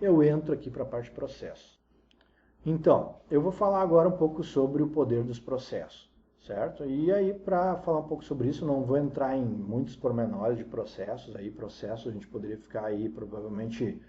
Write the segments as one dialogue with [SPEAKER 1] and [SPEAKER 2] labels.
[SPEAKER 1] eu entro aqui para a parte de processo. Então, eu vou falar agora um pouco sobre o poder dos processos, certo? E aí, para falar um pouco sobre isso, não vou entrar em muitos pormenores de processos. Aí, processos, a gente poderia ficar aí provavelmente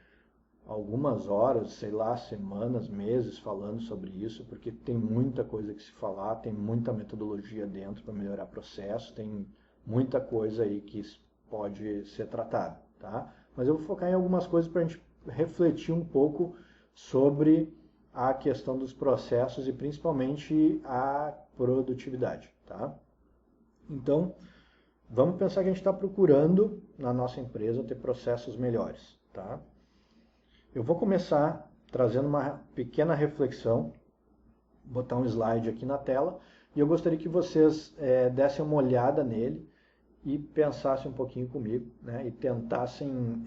[SPEAKER 1] algumas horas, sei lá, semanas, meses falando sobre isso, porque tem muita coisa que se falar, tem muita metodologia dentro para melhorar processo, tem muita coisa aí que pode ser tratada, tá? Mas eu vou focar em algumas coisas para a gente refletir um pouco sobre a questão dos processos e principalmente a produtividade, tá? Então, vamos pensar que a gente está procurando na nossa empresa ter processos melhores, tá? Eu vou começar trazendo uma pequena reflexão, botar um slide aqui na tela, e eu gostaria que vocês dessem uma olhada nele e pensassem um pouquinho comigo, né, e tentassem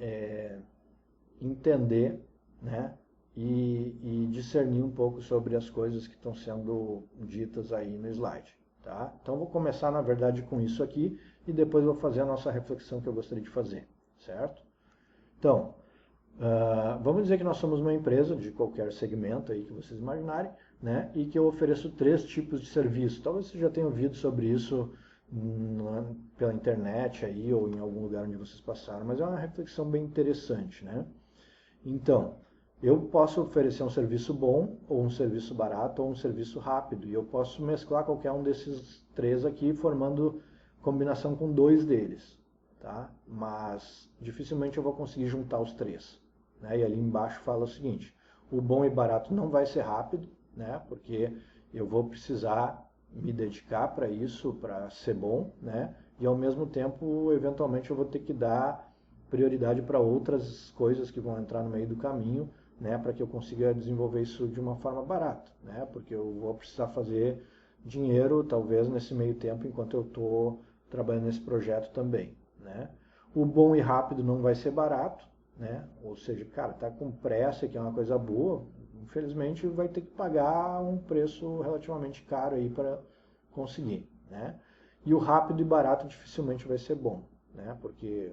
[SPEAKER 1] entender, né, e discernir um pouco sobre as coisas que estão sendo ditas aí no slide. Tá? Então vou começar, na verdade, com isso aqui e depois vou fazer a nossa reflexão que eu gostaria de fazer, certo? Então, vamos dizer que nós somos uma empresa de qualquer segmento aí que vocês imaginarem, né? E que eu ofereço 3 tipos de serviço. Talvez você já tenha ouvido sobre isso pela internet aí ou em algum lugar onde vocês passaram, mas é uma reflexão bem interessante, né? Então, eu posso oferecer um serviço bom, ou um serviço barato, ou um serviço rápido. E eu posso mesclar qualquer um desses 3 aqui, formando combinação com 2 deles. Tá? Mas dificilmente eu vou conseguir juntar os 3. Né? E ali embaixo fala o seguinte: o bom e barato não vai ser rápido, né? Porque eu vou precisar me dedicar para isso, para ser bom, né? E ao mesmo tempo, eventualmente, eu vou ter que dar prioridade para outras coisas que vão entrar no meio do caminho, né? Para que eu consiga desenvolver isso de uma forma barata, né? Porque eu vou precisar fazer dinheiro, talvez, nesse meio tempo, enquanto eu estou trabalhando nesse projeto também. Né? O bom e rápido não vai ser barato, né? Ou seja, cara, tá com pressa, que é uma coisa boa, infelizmente vai ter que pagar um preço relativamente caro aí para conseguir, né? E o rápido e barato dificilmente vai ser bom, né? Porque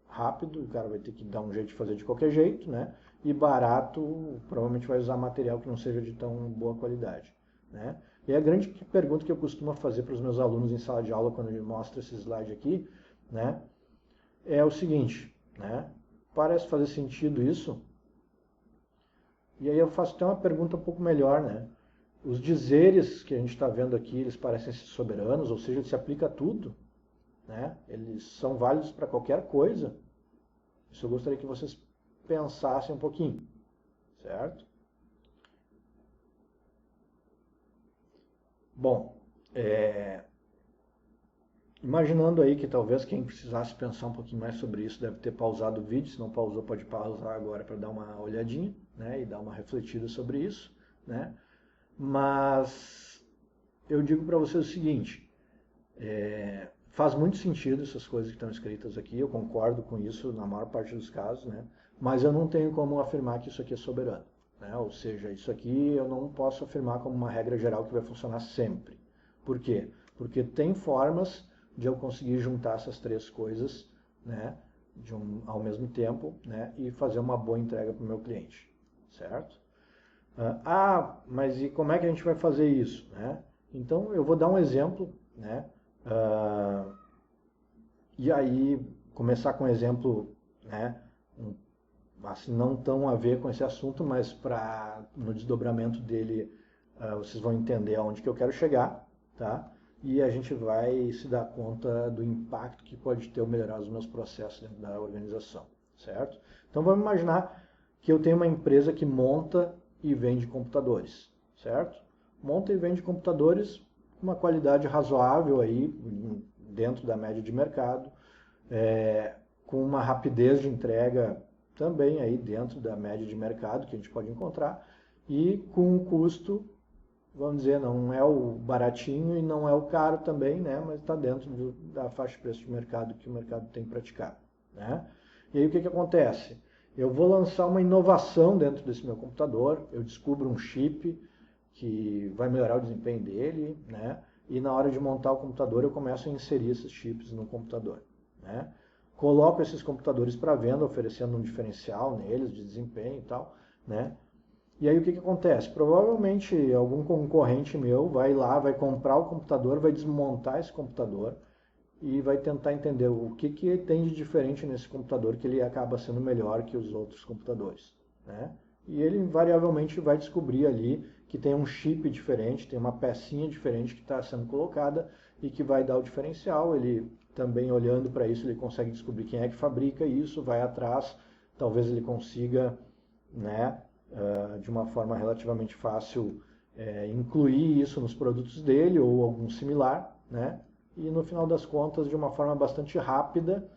[SPEAKER 1] rápido o cara vai ter que dar um jeito de fazer de qualquer jeito, né? E barato provavelmente vai usar material que não seja de tão boa qualidade, né? E a grande pergunta que eu costumo fazer para os meus alunos em sala de aula quando eu mostro esse slide aqui, né, é o seguinte, né, parece fazer sentido isso? E aí eu faço até uma pergunta um pouco melhor, né? Os dizeres que a gente está vendo aqui, eles parecem ser soberanos, ou seja, ele se aplica a tudo, né? Eles são válidos para qualquer coisa. Isso eu gostaria que vocês pensassem um pouquinho, certo? Bom, imaginando aí que talvez quem precisasse pensar um pouquinho mais sobre isso deve ter pausado o vídeo, se não pausou pode pausar agora para dar uma olhadinha, né, e dar uma refletida sobre isso, né? Mas eu digo para você o seguinte, faz muito sentido essas coisas que estão escritas aqui, eu concordo com isso na maior parte dos casos, né? Mas eu não tenho como afirmar que isso aqui é soberano, né? Ou seja, isso aqui eu não posso afirmar como uma regra geral que vai funcionar sempre. Por quê? Porque tem formas de eu conseguir juntar essas 3 coisas, né, ao mesmo tempo, né, e fazer uma boa entrega para o meu cliente, certo? Mas e como é que a gente vai fazer isso, né? Então eu vou dar um exemplo, né? E aí começar com um exemplo, né, assim, não tão a ver com esse assunto, mas no desdobramento dele vocês vão entender aonde que eu quero chegar, tá? E a gente vai se dar conta do impacto que pode ter o melhorar os meus processos dentro da organização, certo? Então vamos imaginar que eu tenho uma empresa que monta e vende computadores, certo? Monta e vende computadores com uma qualidade razoável aí, dentro da média de mercado, com uma rapidez de entrega também aí dentro da média de mercado que a gente pode encontrar e com um custo, vamos dizer, não é o baratinho e não é o caro também, né, mas está dentro da faixa de preço de mercado que o mercado tem praticado, né? E aí o que acontece? Eu vou lançar uma inovação dentro desse meu computador, eu descubro um chip que vai melhorar o desempenho dele, né? E na hora de montar o computador eu começo a inserir esses chips no computador, né? coloco esses computadores para venda, oferecendo um diferencial neles de desempenho e tal, né? E aí o que acontece? Provavelmente algum concorrente meu vai lá, vai comprar o computador, vai desmontar esse computador e vai tentar entender o que tem de diferente nesse computador que ele acaba sendo melhor que os outros computadores, né? E ele invariavelmente vai descobrir ali que tem um chip diferente, tem uma pecinha diferente que está sendo colocada e que vai dar o diferencial. Ele também, olhando para isso, ele consegue descobrir quem é que fabrica isso, vai atrás, talvez ele consiga, né, de uma forma relativamente fácil, incluir isso nos produtos dele ou algum similar, né? E no final das contas, de uma forma bastante rápida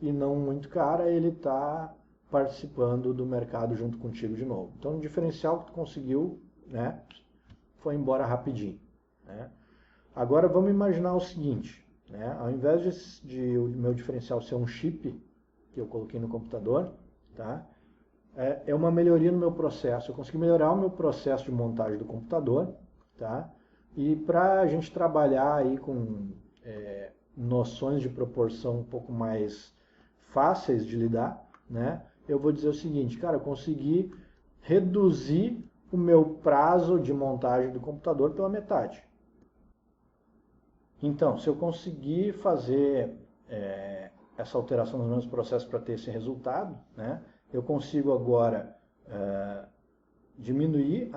[SPEAKER 1] e não muito cara, ele está participando do mercado junto contigo de novo. Então, o diferencial que tu conseguiu, né, foi embora rapidinho, né? Agora vamos imaginar o seguinte, né? Ao invés de o meu diferencial ser um chip que eu coloquei no computador, tá? É uma melhoria no meu processo. Eu consegui melhorar o meu processo de montagem do computador, tá? E para a gente trabalhar aí com noções de proporção um pouco mais fáceis de lidar, né? Eu vou dizer o seguinte, cara, eu consegui reduzir o meu prazo de montagem do computador pela metade. Então, se eu conseguir fazer essa alteração nos meus processos para ter esse resultado, né? Eu consigo agora diminuir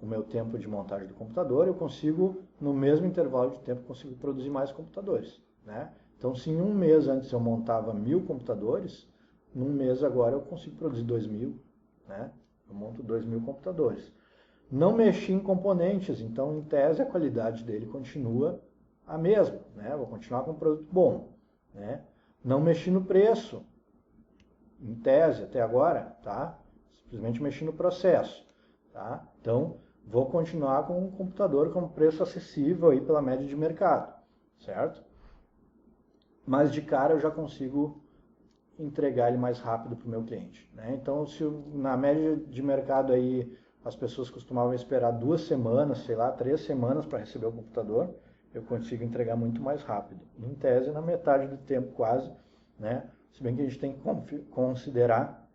[SPEAKER 1] o meu tempo de montagem do computador, eu consigo, no mesmo intervalo de tempo, consigo produzir mais computadores, né? Então, se em um mês antes eu montava 1000 computadores, num mês agora eu consigo produzir 2000, né? Eu monto 2000 computadores. Não mexi em componentes, então, em tese, a qualidade dele continua a mesma, né? Vou continuar com um produto bom, né? Não mexi no preço, em tese, até agora, tá? Simplesmente mexi no processo, tá? Então, vou continuar com um computador com preço acessível aí pela média de mercado, certo? Mas de cara eu já consigo entregar ele mais rápido para o meu cliente, né? Então, se na média de mercado aí as pessoas costumavam esperar 2 semanas, sei lá, 3 semanas para receber o computador, eu consigo entregar muito mais rápido. Em tese, na metade do tempo quase, né? Se bem que a gente tem que considerar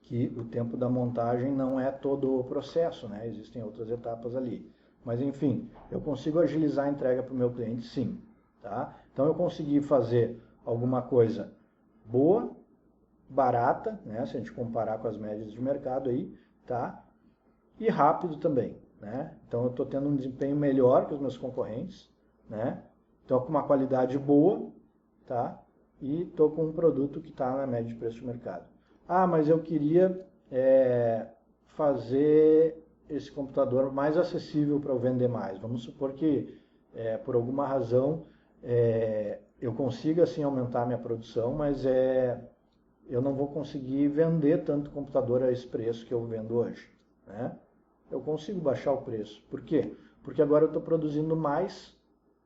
[SPEAKER 1] que o tempo da montagem não é todo o processo, né? Existem outras etapas ali. Mas enfim, eu consigo agilizar a entrega para o meu cliente, sim, tá? Então eu consegui fazer alguma coisa boa, barata, né? Se a gente comparar com as médias de mercado aí, tá? E rápido também, né? Então eu estou tendo um desempenho melhor que os meus concorrentes, né? Estou com uma qualidade boa, tá? E estou com um produto que está na média de preço de mercado. Ah, mas eu queria fazer esse computador mais acessível para eu vender mais. Vamos supor que, por alguma razão, eu consiga assim aumentar a minha produção, mas eu não vou conseguir vender tanto computador a esse preço que eu vendo hoje, né? Eu consigo baixar o preço. Por quê? Porque agora eu estou produzindo mais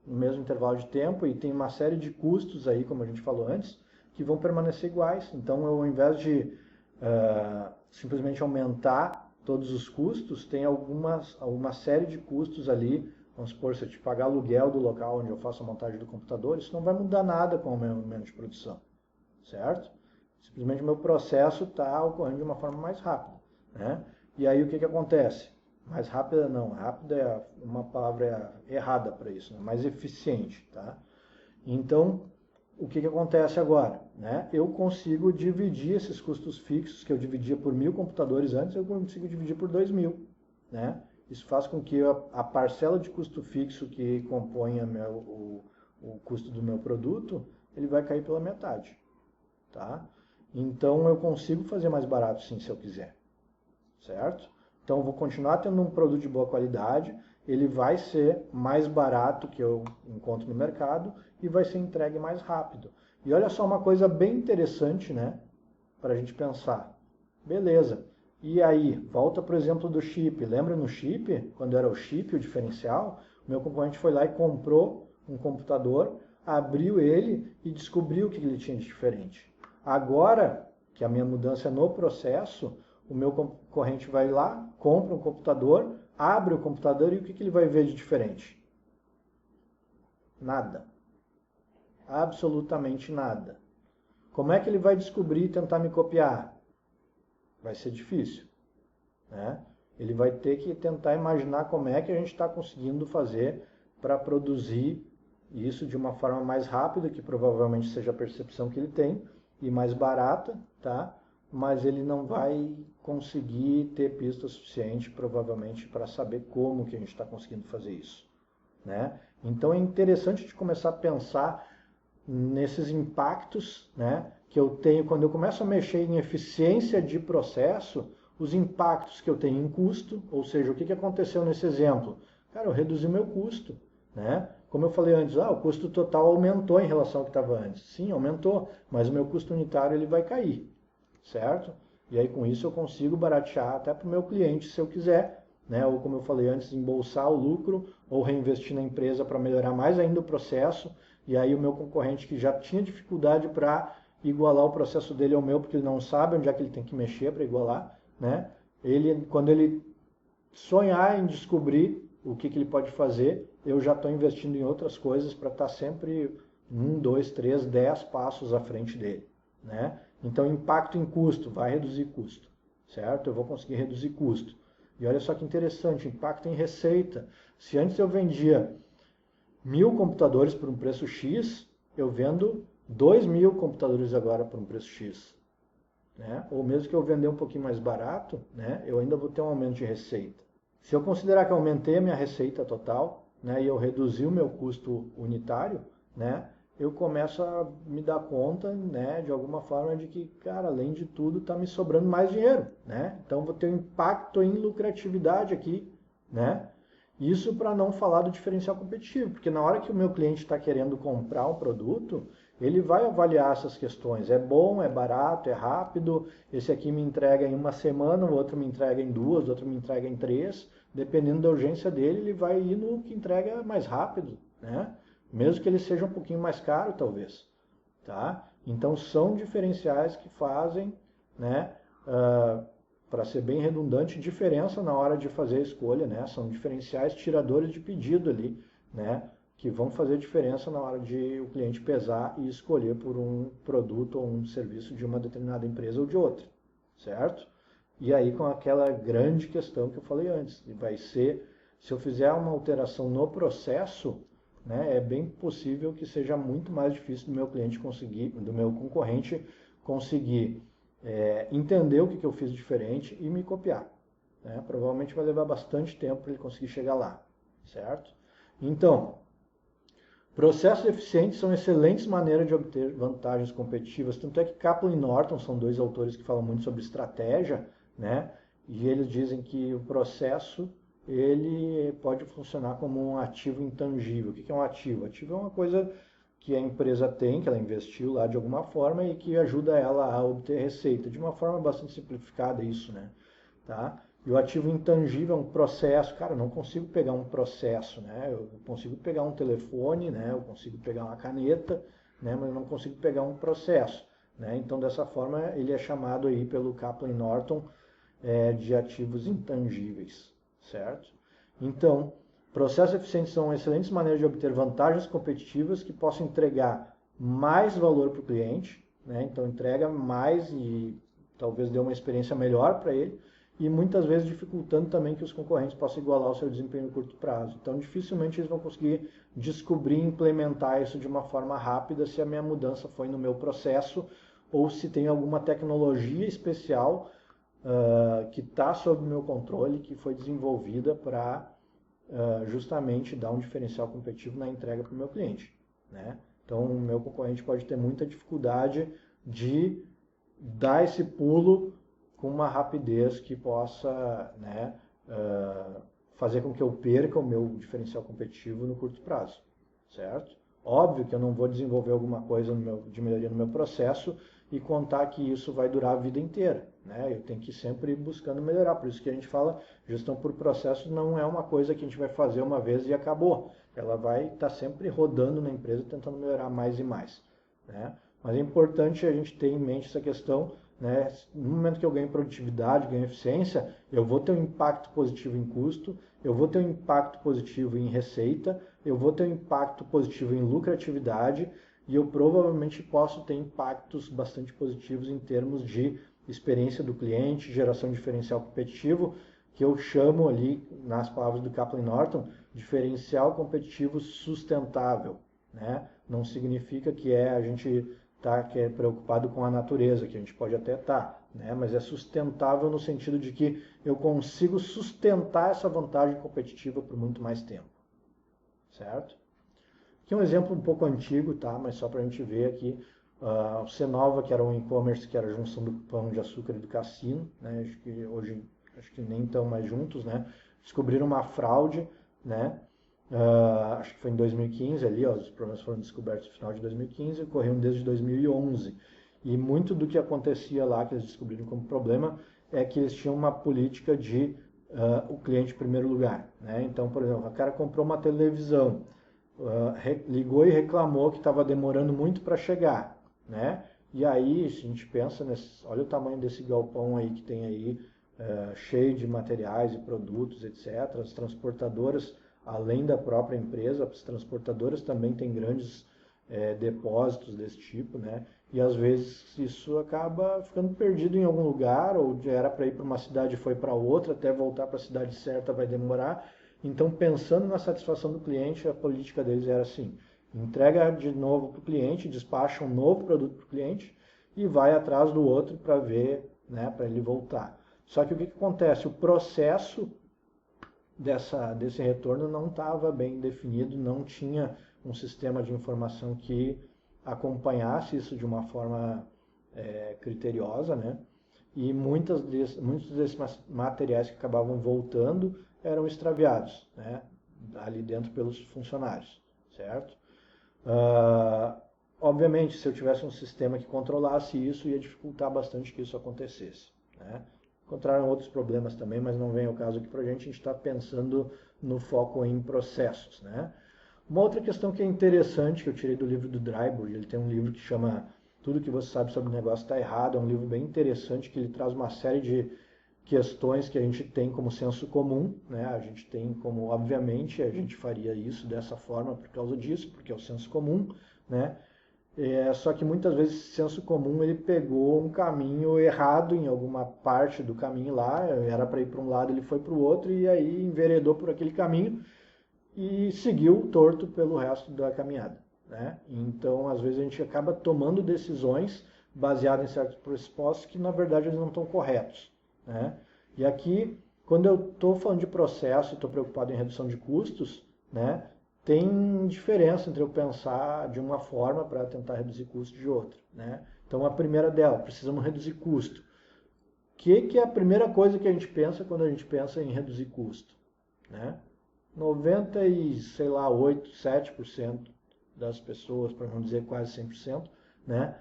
[SPEAKER 1] no mesmo intervalo de tempo e tem uma série de custos aí, como a gente falou antes, que vão permanecer iguais. Então, eu, ao invés de simplesmente aumentar todos os custos, tem alguma série de custos ali. Vamos supor, se eu te pagar aluguel do local onde eu faço a montagem do computador, isso não vai mudar nada com o aumento de produção, certo? Simplesmente o meu processo está ocorrendo de uma forma mais rápida, né? E aí o que acontece? Mais rápida não, rápida é uma palavra errada para isso, né? Mais eficiente, tá? Então, o que acontece agora, né? Eu consigo dividir esses custos fixos que eu dividia por 1000 computadores antes, eu consigo dividir por 2000, né? Isso faz com que a parcela de custo fixo que compõe o custo do meu produto, ele vai cair pela metade, tá? Então, eu consigo fazer mais barato sim, se eu quiser, certo? Então, eu vou continuar tendo um produto de boa qualidade, ele vai ser mais barato que eu encontro no mercado e vai ser entregue mais rápido. E olha só uma coisa bem interessante, né, para a gente pensar. Beleza, e aí, volta para o exemplo do chip. Lembra no chip, quando era o chip, o diferencial, o meu concorrente foi lá e comprou um computador, abriu ele e descobriu o que ele tinha de diferente. Agora, que a minha mudança é no processo, o meu concorrente vai lá, compra um computador, abre o computador e o que ele vai ver de diferente? Nada. Absolutamente nada. Como é que ele vai descobrir e tentar me copiar? Vai ser difícil, né? Ele vai ter que tentar imaginar como é que a gente está conseguindo fazer para produzir isso de uma forma mais rápida, que provavelmente seja a percepção que ele tem, e mais barata, tá? Mas ele não vai conseguir ter pista suficiente, provavelmente, para saber como que a gente está conseguindo fazer isso, né? Então é interessante de começar a pensar nesses impactos, né, que eu tenho quando eu começo a mexer em eficiência de processo, os impactos que eu tenho em custo, ou seja, o que aconteceu nesse exemplo? Cara, eu reduzi meu custo, né? Como eu falei antes, o custo total aumentou em relação ao que estava antes. Sim, aumentou, mas o meu custo unitário ele vai cair, certo? E aí com isso eu consigo baratear até para o meu cliente se eu quiser, né? Ou como eu falei antes, embolsar o lucro ou reinvestir na empresa para melhorar mais ainda o processo. E aí o meu concorrente que já tinha dificuldade para igualar o processo dele ao meu, porque ele não sabe onde é que ele tem que mexer para igualar, né? Quando ele sonhar em descobrir o que ele pode fazer, eu já estou investindo em outras coisas para estar sempre 1, 2, 3, 10 passos à frente dele, né? Então, impacto em custo, vai reduzir custo, certo? Eu vou conseguir reduzir custo. E olha só que interessante, impacto em receita. Se antes eu vendia 1.000 computadores por um preço X, eu vendo 2.000 computadores agora por um preço X, né? Ou mesmo que eu vender um pouquinho mais barato, né, eu ainda vou ter um aumento de receita. Se eu considerar que eu aumentei a minha receita total, né, e eu reduzi o meu custo unitário, né, eu começo a me dar conta, né, de alguma forma de que, cara, além de tudo, está me sobrando mais dinheiro, né? Então vou ter um impacto em lucratividade aqui, né? Isso para não falar do diferencial competitivo, porque na hora que o meu cliente está querendo comprar um produto, ele vai avaliar essas questões. É bom, é barato, é rápido, esse aqui me entrega em uma semana, o outro me entrega em 2, o outro me entrega em 3. Dependendo da urgência dele, ele vai ir no que entrega mais rápido, né? Mesmo que ele seja um pouquinho mais caro, talvez. Tá? Então são diferenciais que fazem, né, para ser bem redundante, diferença na hora de fazer a escolha, né? São diferenciais tiradores de pedido ali, né? Que vão fazer diferença na hora de o cliente pesar e escolher por um produto ou um serviço de uma determinada empresa ou de outra, certo? E aí com aquela grande questão que eu falei antes, vai ser, se eu fizer uma alteração no processo, né, é bem possível que seja muito mais difícil do meu cliente conseguir, do meu concorrente conseguir entender o que eu fiz diferente e me copiar, né? Provavelmente vai levar bastante tempo para ele conseguir chegar lá, certo? Então, processos eficientes são excelentes maneiras de obter vantagens competitivas, tanto é que Kaplan e Norton são dois autores que falam muito sobre estratégia, né? E eles dizem que o processo ele pode funcionar como um ativo intangível. O que é um ativo? Ativo é uma coisa que a empresa tem, que ela investiu lá de alguma forma e que ajuda ela a obter receita. De uma forma bastante simplificada isso, né? Tá? E o ativo intangível é um processo. Cara, eu não consigo pegar um processo, né? Eu consigo pegar um telefone, né? Eu consigo pegar uma caneta, né? Mas eu não consigo pegar um processo, né? Então, dessa forma, ele é chamado aí pelo Kaplan e Norton de ativos intangíveis, certo? Então, processos eficientes são excelentes maneiras de obter vantagens competitivas que possam entregar mais valor para o cliente, né? Então entrega mais e talvez dê uma experiência melhor para ele, e muitas vezes dificultando também que os concorrentes possam igualar o seu desempenho no curto prazo. Então dificilmente eles vão conseguir descobrir e implementar isso de uma forma rápida se a minha mudança foi no meu processo ou se tem alguma tecnologia especial que está sob meu controle, que foi desenvolvida para justamente dar um diferencial competitivo na entrega para o meu cliente, né? Então, o meu concorrente pode ter muita dificuldade de dar esse pulo com uma rapidez que possa, né, fazer com que eu perca o meu diferencial competitivo no curto prazo, certo? Óbvio que eu não vou desenvolver alguma coisa de melhoria no meu processo e contar que isso vai durar a vida inteira, né? Eu tenho que ir sempre buscando melhorar. Por isso que a gente fala, gestão por processos não é uma coisa que a gente vai fazer uma vez e acabou. Ela vai estar sempre rodando na empresa tentando melhorar mais e mais, né? Mas é importante a gente ter em mente essa questão, né? No momento que eu ganho produtividade, ganho eficiência, eu vou ter um impacto positivo em custo, eu vou ter um impacto positivo em receita, eu vou ter um impacto positivo em lucratividade, e eu provavelmente posso ter impactos bastante positivos em termos de experiência do cliente, geração de diferencial competitivo, que eu chamo ali, nas palavras do Kaplan Norton, diferencial competitivo sustentável, né? Não significa que a gente que é preocupado com a natureza, que a gente pode até estar, né? Mas é sustentável no sentido de que eu consigo sustentar essa vantagem competitiva por muito mais tempo, certo? Aqui um exemplo um pouco antigo, tá? Mas só para a gente ver aqui, o Cenova, que era um e-commerce, que era a junção do Pão de Açúcar e do Cassino, né? Acho que hoje nem estão mais juntos, né? Descobriram uma fraude, né? Acho que foi em 2015 ali, ó, os problemas foram descobertos no final de 2015 e ocorreram desde 2011. E muito do que acontecia lá, que eles descobriram como problema, é que eles tinham uma política de o cliente em primeiro lugar, né? Então, por exemplo, o cara comprou uma televisão, ligou e reclamou que estava demorando muito para chegar, né? E aí, se a gente pensa, olha o tamanho desse galpão aí que tem aí, cheio de materiais e produtos, etc. As transportadoras, além da própria empresa, as transportadoras também têm grandes depósitos desse tipo, né? E às vezes isso acaba ficando perdido em algum lugar, ou já era para ir para uma cidade e foi para outra, até voltar para a cidade certa vai demorar. Então, pensando na satisfação do cliente, a política deles era assim: entrega de novo para o cliente, despacha um novo produto para o cliente e vai atrás do outro para ver, né, para ele voltar. Só que o que acontece? O processo desse retorno não estava bem definido, não tinha um sistema de informação que acompanhasse isso de uma forma criteriosa, né? E muitos desses materiais que acabavam voltando eram extraviados, né? Ali dentro pelos funcionários, certo? Obviamente, se eu tivesse um sistema que controlasse isso, ia dificultar bastante que isso acontecesse, né? Encontraram outros problemas também, mas não vem ao caso aqui para a gente está pensando no foco em processos, né? Uma outra questão que é interessante, que eu tirei do livro do Dryburgh, ele tem um livro que chama Tudo que você sabe sobre o negócio está errado, é um livro bem interessante, que ele traz uma série de questões que a gente tem como senso comum, né? A gente tem como, obviamente, a gente faria isso dessa forma por causa disso, porque é o senso comum, né? Só que muitas vezes esse senso comum ele pegou um caminho errado em alguma parte do caminho lá, era para ir para um lado, ele foi para o outro e aí enveredou por aquele caminho e seguiu torto pelo resto da caminhada, né? Então, às vezes a gente acaba tomando decisões baseadas em certos pressupostos que na verdade eles não estão corretos, né? E aqui, quando eu estou falando de processo, estou preocupado em redução de custos, né? Tem diferença entre eu pensar de uma forma para tentar reduzir custo de outra, né? Então, a primeira dela, precisamos reduzir custo. O que é a primeira coisa que a gente pensa quando a gente pensa em reduzir custo, né? 7% das pessoas, para não dizer quase 100%, né,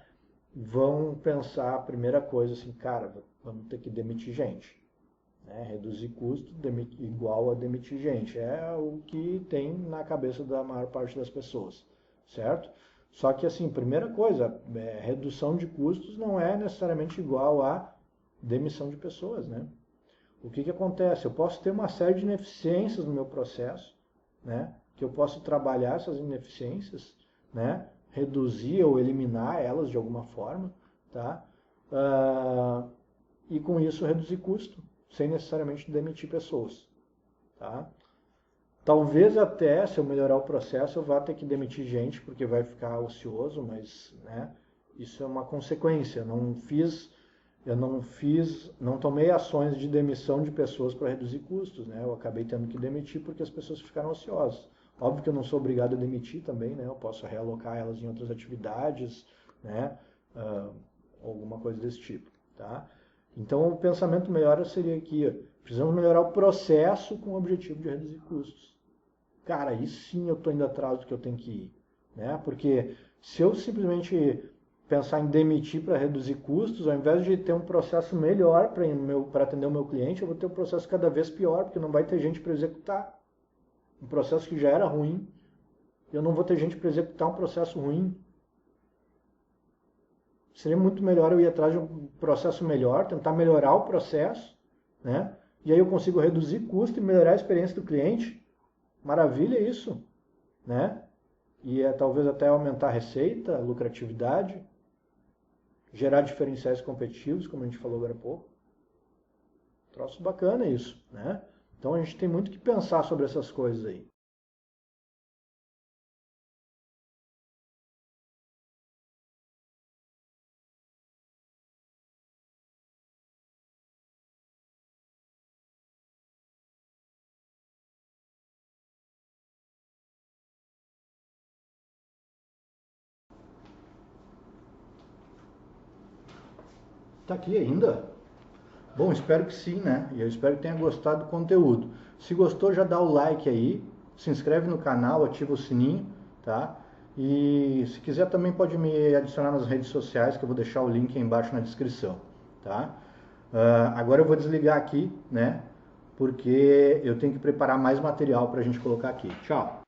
[SPEAKER 1] vão pensar a primeira coisa assim, cara, vamos ter que demitir gente, né? Reduzir custo igual a demitir gente, é o que tem na cabeça da maior parte das pessoas, certo? Só que assim, primeira coisa, redução de custos não é necessariamente igual a demissão de pessoas, né? O que acontece? Eu posso ter uma série de ineficiências no meu processo, né? Que eu posso trabalhar essas ineficiências, né? Reduzir ou eliminar elas de alguma forma, tá? E com isso reduzir custo, sem necessariamente demitir pessoas, tá? Talvez até, se eu melhorar o processo, eu vá ter que demitir gente, porque vai ficar ocioso, mas, né, isso é uma consequência. Eu não tomei ações de demissão de pessoas para reduzir custos, né? Eu acabei tendo que demitir porque as pessoas ficaram ociosas. Óbvio que eu não sou obrigado a demitir também, né? Eu posso realocar elas em outras atividades, né? Alguma coisa desse tipo, tá? Então, o pensamento melhor seria aqui, precisamos melhorar o processo com o objetivo de reduzir custos. Cara, aí sim eu estou indo atrás do que eu tenho que ir, né? Porque se eu simplesmente pensar em demitir para reduzir custos, ao invés de ter um processo melhor para atender o meu cliente, eu vou ter um processo cada vez pior, porque não vai ter gente para executar. Um processo que já era ruim, eu não vou ter gente para executar um processo ruim. Seria muito melhor eu ir atrás de um processo melhor, tentar melhorar o processo, né? E aí eu consigo reduzir custo e melhorar a experiência do cliente. Maravilha isso, né? e talvez até aumentar a receita, a lucratividade, gerar diferenciais competitivos, como a gente falou agora há pouco. Troço bacana isso, né? Então a gente tem muito que pensar sobre essas coisas aí. Tá aqui ainda? Bom, espero que sim, né? E eu espero que tenha gostado do conteúdo. Se gostou, já dá o like aí, se inscreve no canal, ativa o sininho, tá? E se quiser também pode me adicionar nas redes sociais, que eu vou deixar o link aí embaixo na descrição, tá? Agora eu vou desligar aqui, né? Porque eu tenho que preparar mais material para a gente colocar aqui. Tchau!